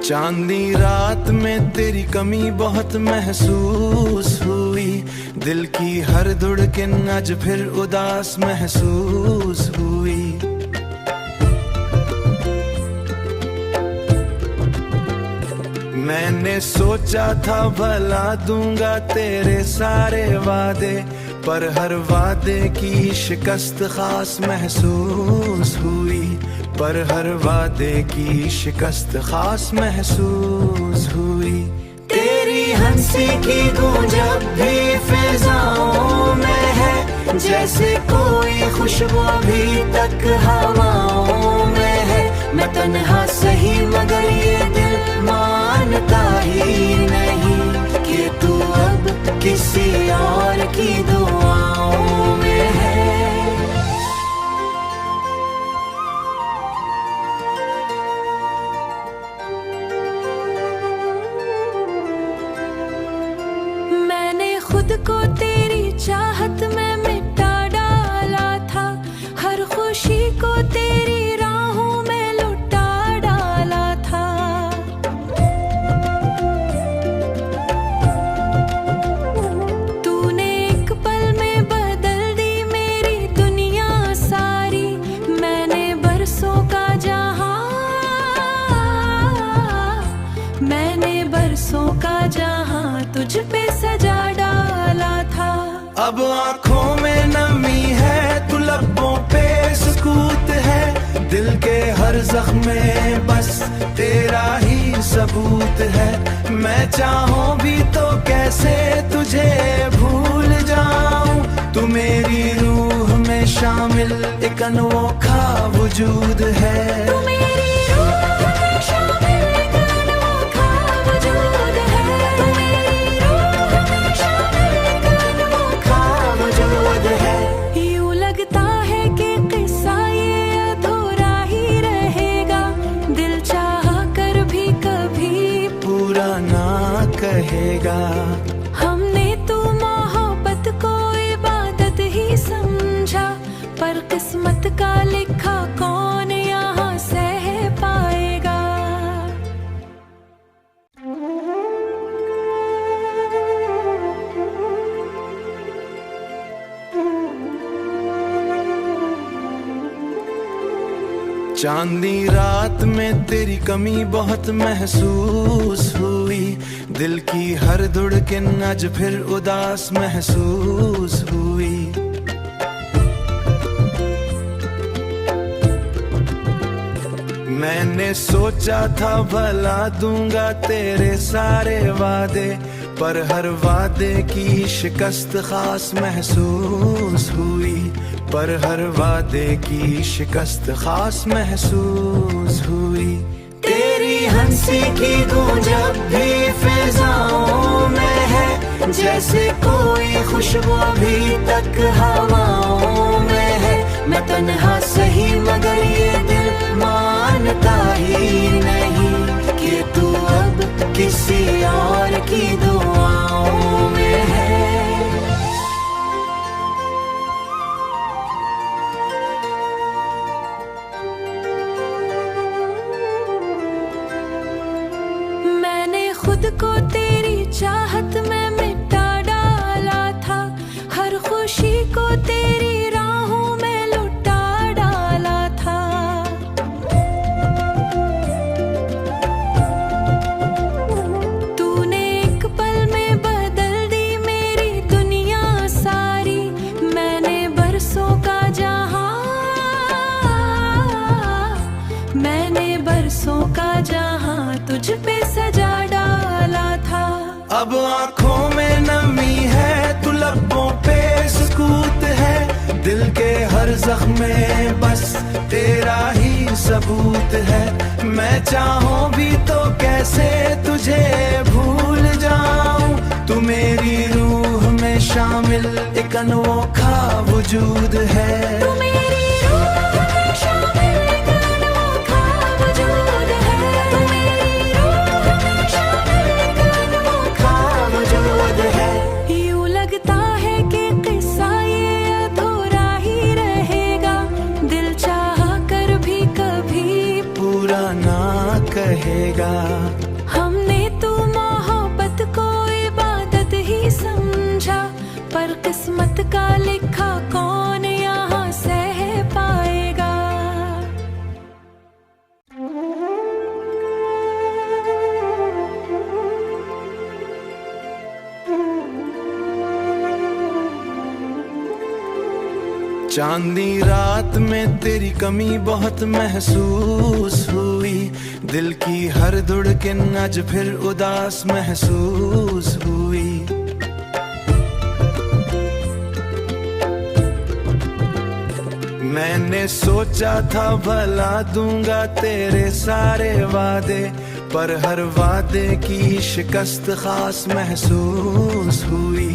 चांदनी रात में तेरी कमी बहुत महसूस हुई। दिल की हर धड़कन आज फिर उदास महसूस हुई। मैंने सोचा था भला दूंगा तेरे सारे वादे, पर हर वादे की शिकस्त खास महसूस हुई। पर हर वादे की शिकस्त खास महसूस हुई। तेरी हंसी की गूंज अब भी फिजाओं में है, जैसे कोई खुशबू अभी तक हवाओं में है। मैं तन्हा सही मगर ये दिल मानता ही नहीं कि तू अब किसी और की दुआओं में है। खुद को तेरी चाहत में मिटा डाला था, हर खुशी को तेरी राहों में लुटा डाला था। तूने एक पल में बदल दी मेरी दुनिया सारी। मैंने बरसों का जहां तुझ पे सजा डाला था। अब आँखों में नमी है, तू लबों पे सुकूत है। दिल के हर जख्म में बस तेरा ही सबूत है। मैं चाहूं भी तो कैसे तुझे भूल जाऊं, तू मेरी रूह में शामिल एक अनोखा वजूद है। तू मेरी रूह में शामिल एक अनोखा वजूद है। तू मेरी रूह में शामिल एक अनोखा वजूद है। यूं लगता है कि किस्सा ये अधूरा ही रहेगा, दिल चाह कर भी कभी पूरा ना कहेगा। हमने तो मोहब्बत को इबादत ही समझा, पर किस्मत का लिखा कौन यहाँ सह पाएगा। चांदनी रात में तेरी कमी बहुत महसूस हुई। दिल की हर धड़कन आज फिर उदास महसूस हुई। मैंने सोचा था भला दूंगा तेरे सारे वादे, पर हर वादे की शिकस्त खास महसूस हुई। पर हर वादे की शिकस्त खास महसूस हुई। तेरी हंसी की गूंज अब भी फिजाओं में है, जैसे कोई खुशबू अभी तक हवाओं में है। मैं तन्हा सही मगर ये दिल मानता ही नहीं कि तू अब किसी और की दुआओं में है। खुद को तेरी चाहत में मिटा डाला था, हर खुशी को तेरी राहों में लुटा डाला था। तूने एक पल में बदल दी मेरी दुनिया सारी। मैंने बरसों का जहां तुझ पे सजा डाला था। अब आँखों में नमी है, तू लबों पे सुकूत है। दिल के हर जख्म में बस तेरा ही सबूत है। मैं चाहूं भी तो कैसे तुझे भूल जाऊं, तू मेरी रूह में शामिल एक अनोखा वजूद है। तू मेरी रूह में शामिल एक अनोखा वजूद है। तू मेरी रूह में शामिल एक अनोखा वजूद है। यूं लगता है कि किस्सा ये अधूरा ही रहेगा, दिल चाह कर भी कभी पूरा ना कहेगा। कहेगा। हमने तो मोहब्बत को इबादत ही समझा, पर किस्मत का लिखा कौन यहाँ सह पाएगा। चांदनी रात में तेरी कमी बहुत महसूस हुई, दिल की हर धड़कन आज फिर उदास महसूस हुई। मैंने सोचा था भला दूंगा तेरे सारे वादे, पर हर वादे की शिकस्त खास महसूस हुई,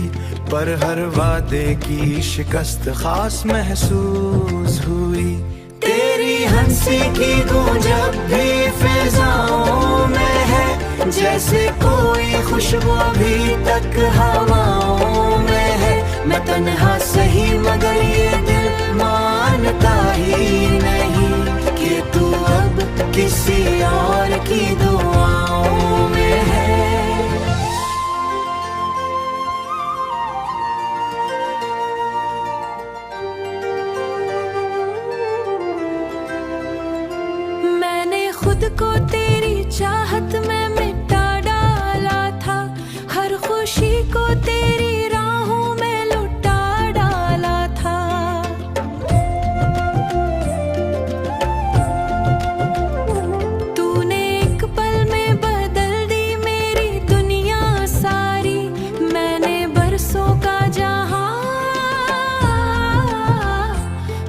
पर हर वादे की शिकस्त खास महसूस हुई। तेरी हंसी की गूंज अब भी फिजाओं में है, जैसे कोई खुशबू अभी तक हवाओं में है। मैं तन्हा सही मगर ये दिल मानता ही नहीं कि तू अब किसी और की दुआओं में है। खुद को तेरी चाहत में मिटा डाला था, हर खुशी को तेरी राहों में लुटा डाला था। तूने एक पल में बदल दी मेरी दुनिया सारी, मैंने बरसों का जहां,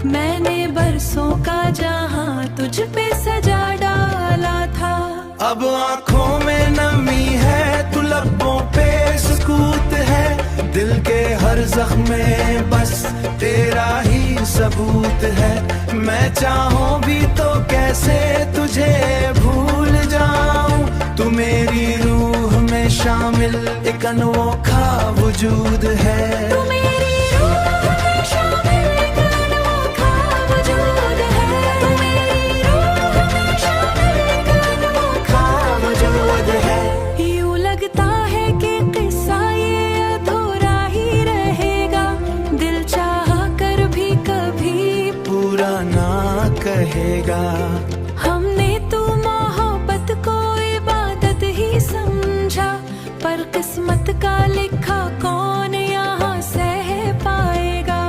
मैंने बरसों का जहां तुझ पे सजा डाला था। अब आंखों में नमी है, तू लबों पे सुकूत है, दिल के हर जख्म में बस तेरा ही सबूत है। मैं चाहूं भी तो कैसे तुझे भूल जाऊं, तू मेरी रूह में शामिल एक अनोखा वजूद है। तू मेरी रूह में शामिल एक अनोखा वजूद है। तू मेरी रूह में शामिल एक अनोखा वजूद है। यूं लगता है कि किस्सा ये अधूरा ही रहेगा, दिल चाह कर भी कभी पूरा ना कहेगा। हमने तो मोहब्बत को इबादत ही समझा, पर किस्मत का लिखा कौन यहाँ सह पाएगा।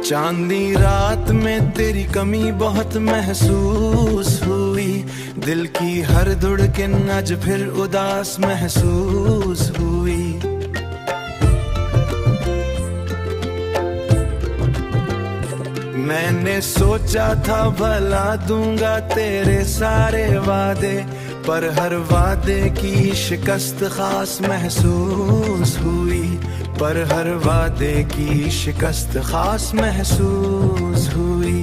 चांदनी रात में तेरी कमी बहुत महसूस हुई, दिल की हर धड़कन आज फिर उदास महसूस हुई। मैंने सोचा था भला दूंगा तेरे सारे वादे, पर हर वादे की शिकस्त खास महसूस हुई, पर हर वादे की शिकस्त खास महसूस हुई।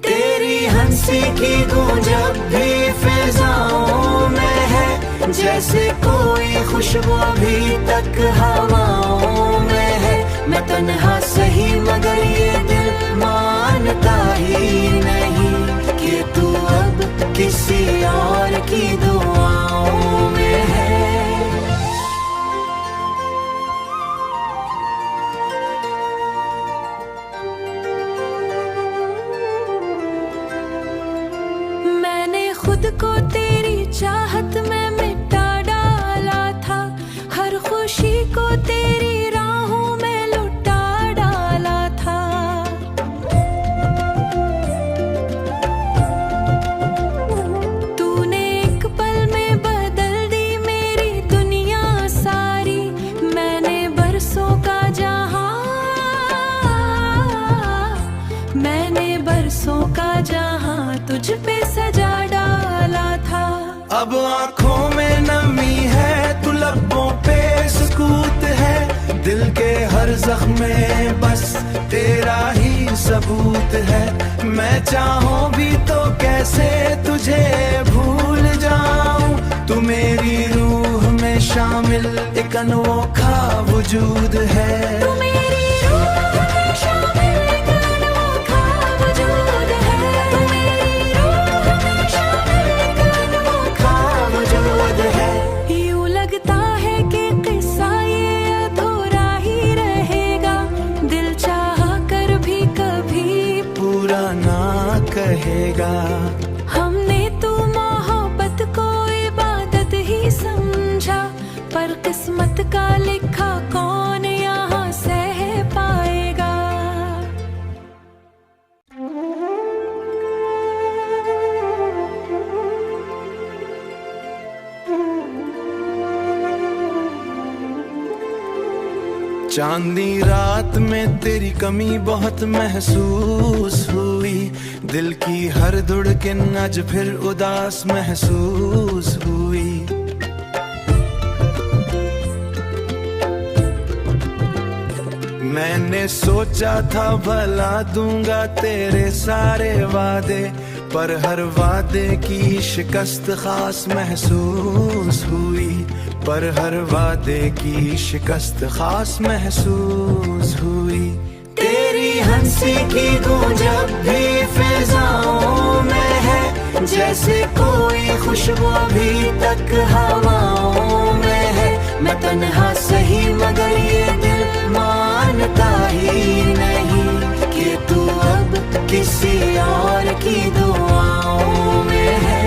तेरी हंसी की गूंज अब भी फिजाओं में है, जैसे कोई खुशबू अभी तक हवाओं में है। मैं तन्हा सही मगर ये दिल मानता ही नहीं कि तू अब किसी और की दुआओं में है। खुद को तेरी चाहत में मिटा डाला था, हर खुशी को तेरी राहों में लुटा डाला था। तूने एक पल में बदल दी मेरी दुनिया सारी, मैंने बरसों का जहां, मैंने बरसों का जहां तुझ पे सजा डाला था। अब आंखों में नमी है, तू लबों पे सुकूत है, दिल के हर जख्म में बस तेरा ही सबूत है। मैं चाहूं भी तो कैसे तुझे भूल जाऊं, तू मेरी रूह में शामिल एक अनोखा वजूद है। तू मेरी रूह में शामिल एक अनोखा वजूद है। तू मेरी रूह में शामिल एक अनोखा वजूद है। यूं लगता है कि किस्सा ये अधूरा ही रहेगा, दिल चाहा कर भी कभी पूरा ना कहेगा। हमने तो मोहब्बत को इबादत ही समझा, पर किस्मत का लिखा कौन यहाँ सह पाएगा। चांदनी रात में तेरी कमी बहुत महसूस हुई, दिल की हर धड़कन आज फिर उदास महसूस हुई। मैंने सोचा था भला दूंगा तेरे सारे वादे, पर हर वादे की शिकस्त खास महसूस हुई। पर हर वादे की शिकस्त खास महसूस हुई। तेरी हंसी की गूंज अब भी फिजाओं में है, जैसे कोई खुशबू अभी तक हवाओं में है। मैं तन्हा सही मगर ये दिल मानता ही नहीं कि तू अब किसी और की दुआओं में है।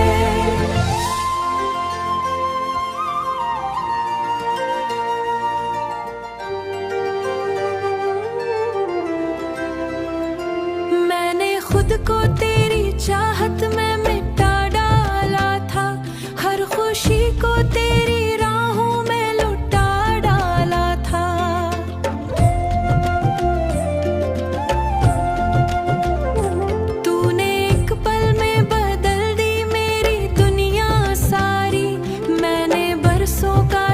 मैंने खुद को तेरी चाहत में मिटा डाला था, हर खुशी को तेरी राहों में लुटा डाला था। तूने एक पल में बदल दी मेरी दुनिया सारी, मैंने बरसों का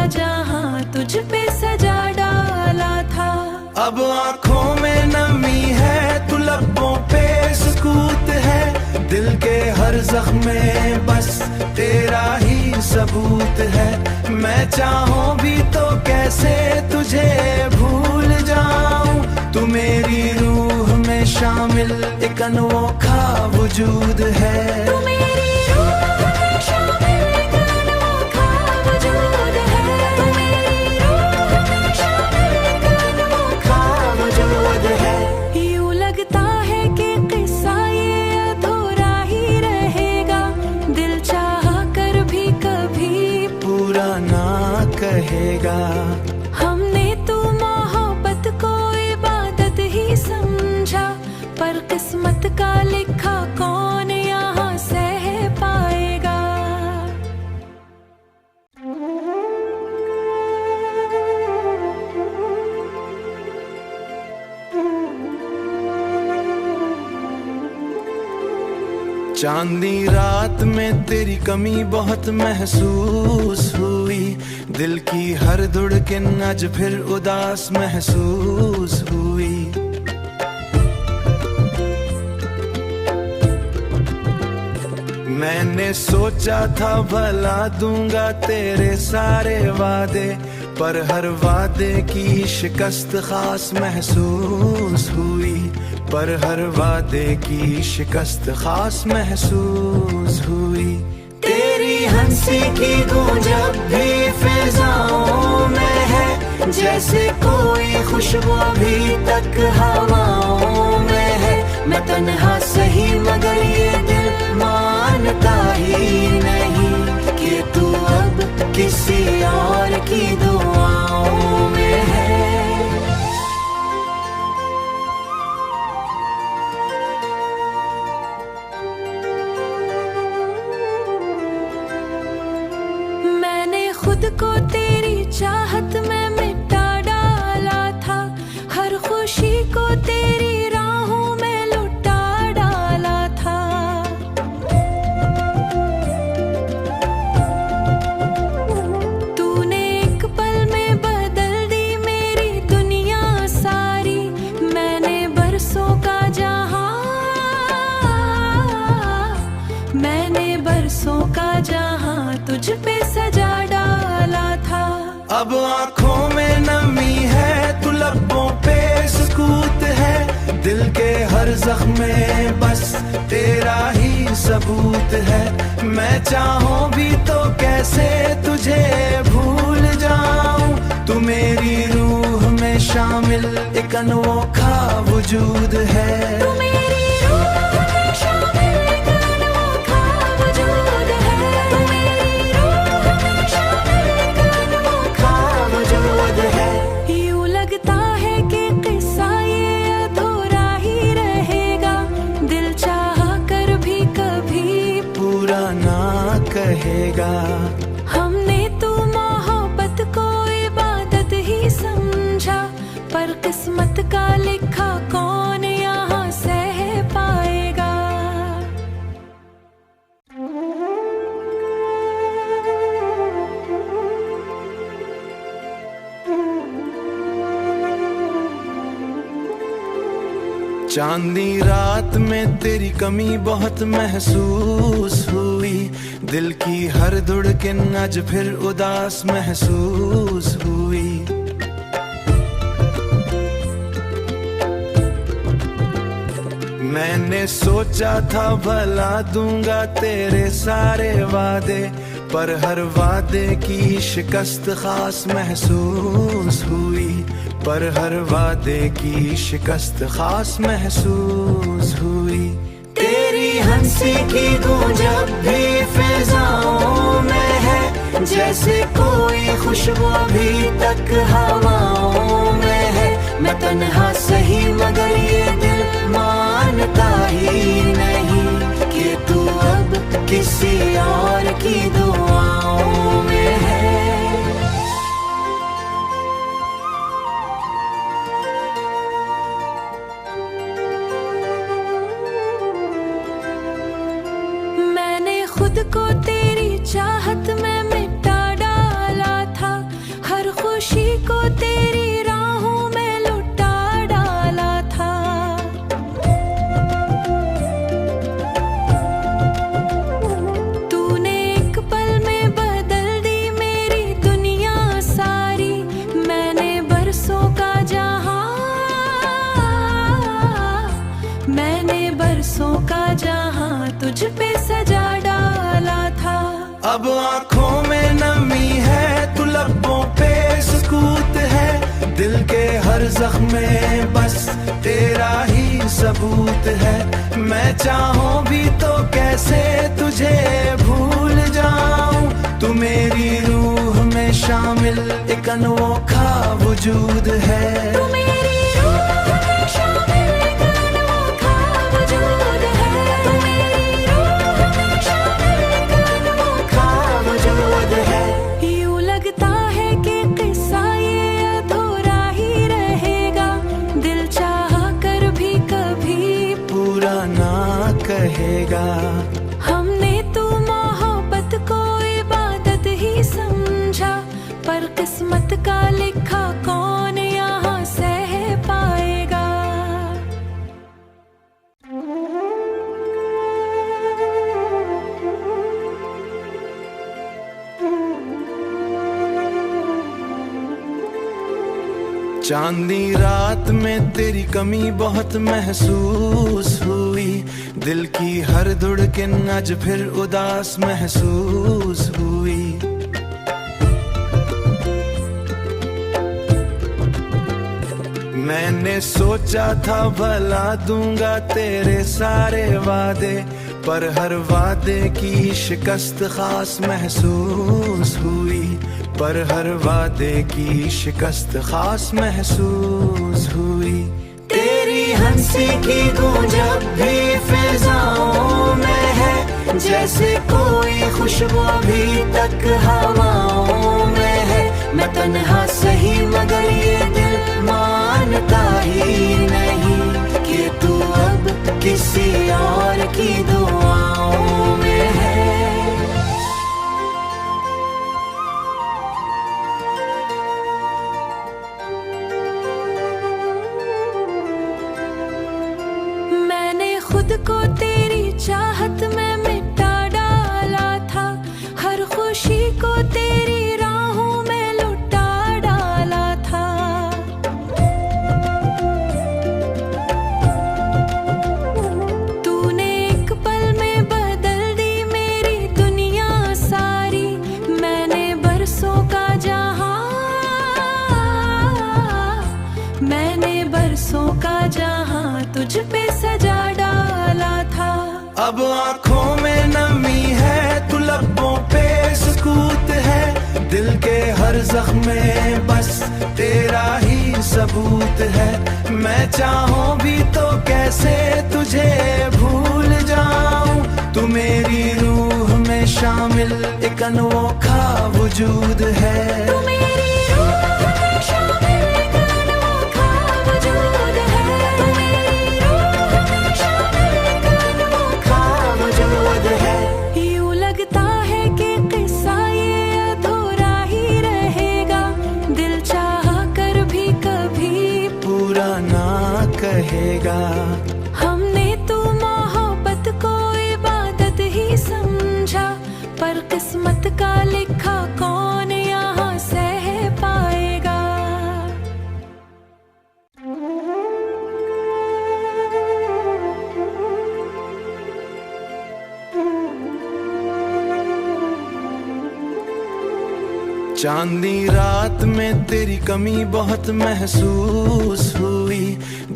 जहां तुझ पे सजा डाला था। अब आंखों में नमी है, तू लबों पे सुकूत है, दिल के हर जख्म में बस तेरा ही सबूत है। मैं चाहूं भी तो कैसे तुझे भूल जाऊं, तू मेरी रूह में शामिल एक अनोखा वजूद है। तू मेरी रूह में शामिल एक अनोखा वजूद है। तू मेरी रूह में शामिल एक अनोखा वजूद है। यूं लगता है कि किस्सा ये अधूरा ही रहेगा, दिल चाहा कर भी कभी पूरा ना कहेगा। हमने तो मोहब्बत को इबादत ही समझा, पर किस्मत का लिखा कौन यहाँ सह पाएगा। चांदनी रात में तेरी कमी बहुत महसूस हुई, दिल की हर धड़कन आज फिर उदास महसूस हुई। मैंने सोचा था भला दूंगा तेरे सारे वादे, पर हर वादे की शिकस्त खास महसूस हुई। पर हर वादे की शिकस्त खास महसूस हुई। तेरी हंसी की गूंज अब भी फिजाओं में है, जैसे कोई खुशबू अभी तक हवाओं में है। मैं तन्हा सही मगर ये दिल मानता ही नहीं कि तू अब किसी और की दुआओं में है। खुद को तेरी चाहत में मिटा डाला था, हर खुशी को तेरी राहों में लुटा डाला था। तूने एक पल अब आंखों में नमी है, तू लबों पे सुकूत है, दिल के हर जख्म में बस तेरा ही सबूत है। मैं चाहूं भी तो कैसे तुझे भूल जाऊं, तू मेरी रूह में शामिल एक अनोखा वजूद है। तू मेरी रूह में शामिल एक अनोखा वजूद है। तू मेरी रूह में शामिल एक अनोखा वजूद है। यूं लगता है कि किस्सा ये अधूरा ही रहेगा, दिल चाह कर भी कभी पूरा ना कहेगा। हमने तो मोहब्बत को इबादत ही समझा, पर किस्मत का लिखा कौन यहाँ सह पाएगा। चांदनी रात में तेरी कमी बहुत महसूस हुई, दिल की हर धड़कन आज फिर उदास महसूस हुई। मैंने सोचा था भला दूंगा तेरे सारे वादे, पर हर वादे की शिकस्त खास महसूस हुई, पर हर वादे की शिकस्त खास महसूस हुई। तेरी हंसी की गूंज अब भी फिजाओं में है, जैसे कोई खुशबू अभी तक हवाओं में है। मैं तन्हा सही मगर ये दिल मानता ही नहीं कि तू अब किसी और की दुआओं में है। मैंने खुद को तेरी चाहत में मिटा डाला था, हर खुशी को तेरी राहों में लुटा डाला था। तूने एक पल में बदल दी मेरी दुनिया सारी, मैंने बरसों का जहां, मैंने बरसों का जहां तुझ पे सजा डाला था। अब आंखों में नमी है, तू लबों पे सुकूत है, दिल के हर जख्म में बस तेरा ही सबूत है। मैं चाहूं भी तो कैसे तुझे भूल जाऊं, तू मेरी रूह में शामिल एक अनोखा वजूद है। तू मेरी रूह में शामिल एक अनोखा वजूद है। तू मेरी रूह में शामिल एक अनोखा वजूद है। यूं लगता है कि किस्सा ये अधूरा ही रहेगा, दिल चाह कर भी कभी पूरा ना कहेगा। हमने तो मोहब्बत को इबादत ही समझा, पर किस्मत का लिखा कौन यहाँ सह पाएगा। चांदनी रात में तेरी कमी बहुत महसूस हुई, दिल की हर धड़कन आज फिर उदास महसूस हुई। मैंने सोचा था भला दूंगा तेरे सारे वादे, पर हर वादे की शिकस्त खास महसूस हुई, पर हर वादे की शिकस्त खास महसूस हुई। तेरी हंसी की गूंज अब भी फिजाओं में है, जैसे कोई खुशबू अभी तक हवाओं में है। मैं तन्हा सही मगर ये दिल मानता ही नहीं कि तू अब किसी और की दुआओं में है। मैंने खुद को तेरी चाहत में मिटा डाला था, हर खुशी को तेरी राहों में लुटा बरसों का जहां तुझ पे सजा डाला था। अब आंखों में नमी है, तू लबों पे सुकूत है, दिल के हर जख्म में बस तेरा ही सबूत है। मैं चाहूं भी तो कैसे तुझे भूल जाऊं, तू मेरी रूह में शामिल एक अनोखा वजूद है। तू मेरी रूह में शामिल एक अनोखा वजूद है। तू मेरी रूह में शामिल एक अनोखा वजूद है। यूं लगता है कि किस्सा ये अधूरा ही रहेगा, दिल चाह कर भी कभी पूरा ना कहेगा। हमने तो मोहब्बत को इबादत ही समझा, पर किस्मत का लिखा कौन यहाँ सह पाएगा। चांदनी रात में तेरी कमी बहुत महसूस हुई,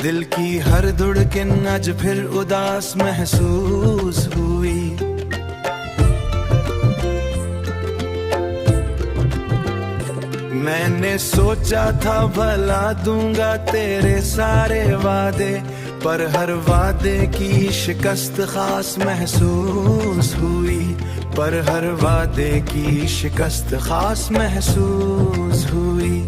दिल की हर धड़कन आज फिर उदास महसूस हुई। मैंने सोचा था भला दूंगा तेरे सारे वादे, पर हर वादे की शिकस्त खास महसूस हुई, पर हर वादे की शिकस्त खास महसूस हुई।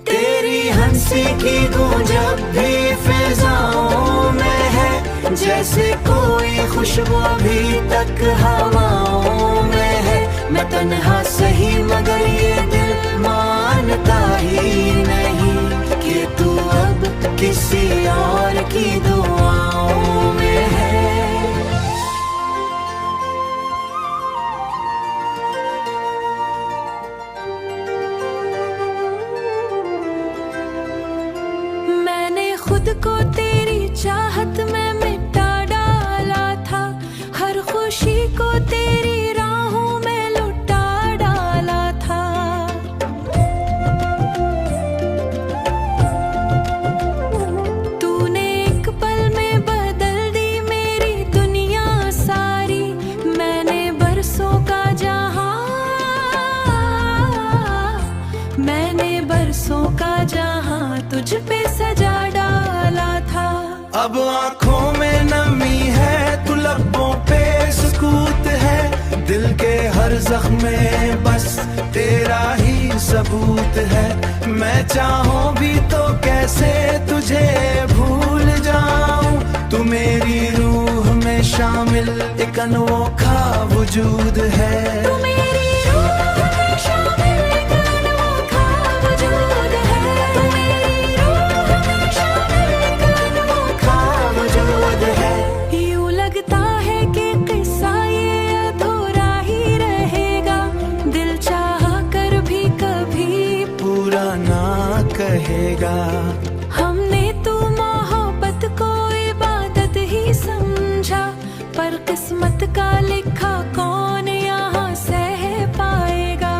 तेरी हंसी की गूंज अब भी फिजाओं में है, जैसे कोई खुशबू अभी तक हवाओं में है। मैं तन्हा सही मगर ये दिल मानता ही नहीं कि तू अब किसी और की दुआओं में है। मैंने खुद को तेरी चाहत में मिटा डाला था, हर खुशी को तेरी राहों में लुटा डाला था। तूने एक पल में बदल दी मेरी दुनिया सारी, मैंने बरसों का जहां, मैंने बरसों का जहां तुझ पे सजा डाला था। अब आंखों में नमी है, तू लबों पे सुकूत है, दिल के हर जख्म में बस तेरा ही सबूत है। मैं चाहूं भी तो कैसे तुझे भूल जाऊं, तू मेरी रूह में शामिल एक अनोखा वजूद है। तू मेरी रूह में शामिल एक अनोखा वजूद है। तू मेरी रूह में शामिल एक अनोखा वजूद है। यूं लगता है कि किस्सा ये अधूरा ही रहेगा, दिल चाह कर भी कभी पूरा ना कहेगा। हमने तो मोहब्बत को इबादत ही समझा, पर किस्मत का लिखा कौन यहाँ सह पाएगा।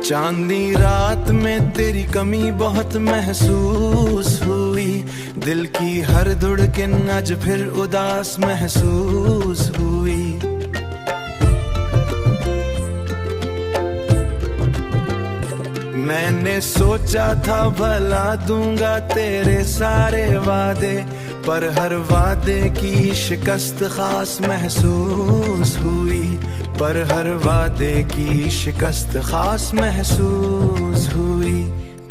चांदनी रात में तेरी कमी बहुत महसूस हुई, दिल की हर धड़कन आज फिर उदास महसूस हुई। मैंने सोचा था भला दूंगा तेरे सारे वादे, पर हर वादे की शिकस्त खास महसूस हुई, पर हर वादे की शिकस्त खास महसूस हुई।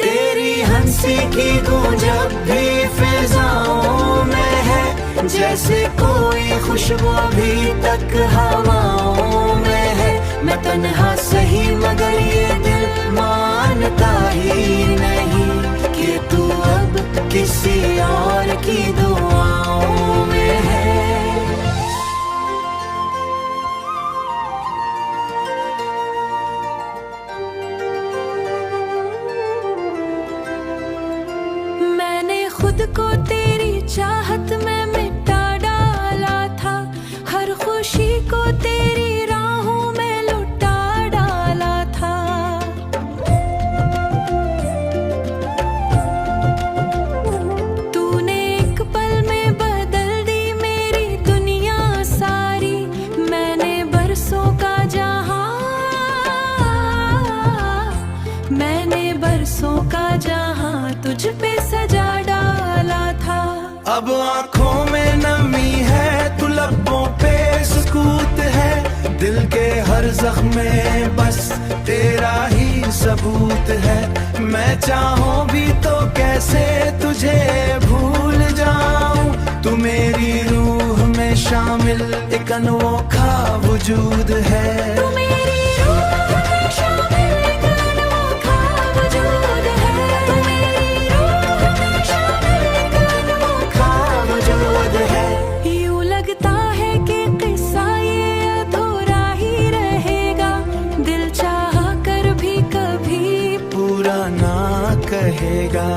तेरी हंसी की गूंज अब भी फिजाओं में है, जैसे कोई खुशबू अभी तक हवाओं में है। मैं तन्हा सही मगर ये दिल मानता ही नहीं कि तू अब किसी और की दुआओं में है। मैंने खुद को तेरी चाहत में मिटा डाला अब आंखों में नमी है, तू लबों पे सुकूत है, दिल के हर जख्म में बस तेरा ही सबूत है। मैं चाहूं भी तो कैसे तुझे भूल जाऊं, तू मेरी रूह में शामिल एक अनोखा वजूद है। तू मेरी रूह में शामिल एक अनोखा वजूद है। तू मेरी रूह में शामिल एक अनोखा वजूद है। यूं लगता है कि किस्सा ये अधूरा ही रहेगा, दिल चाह कर भी कभी पूरा ना कहेगा।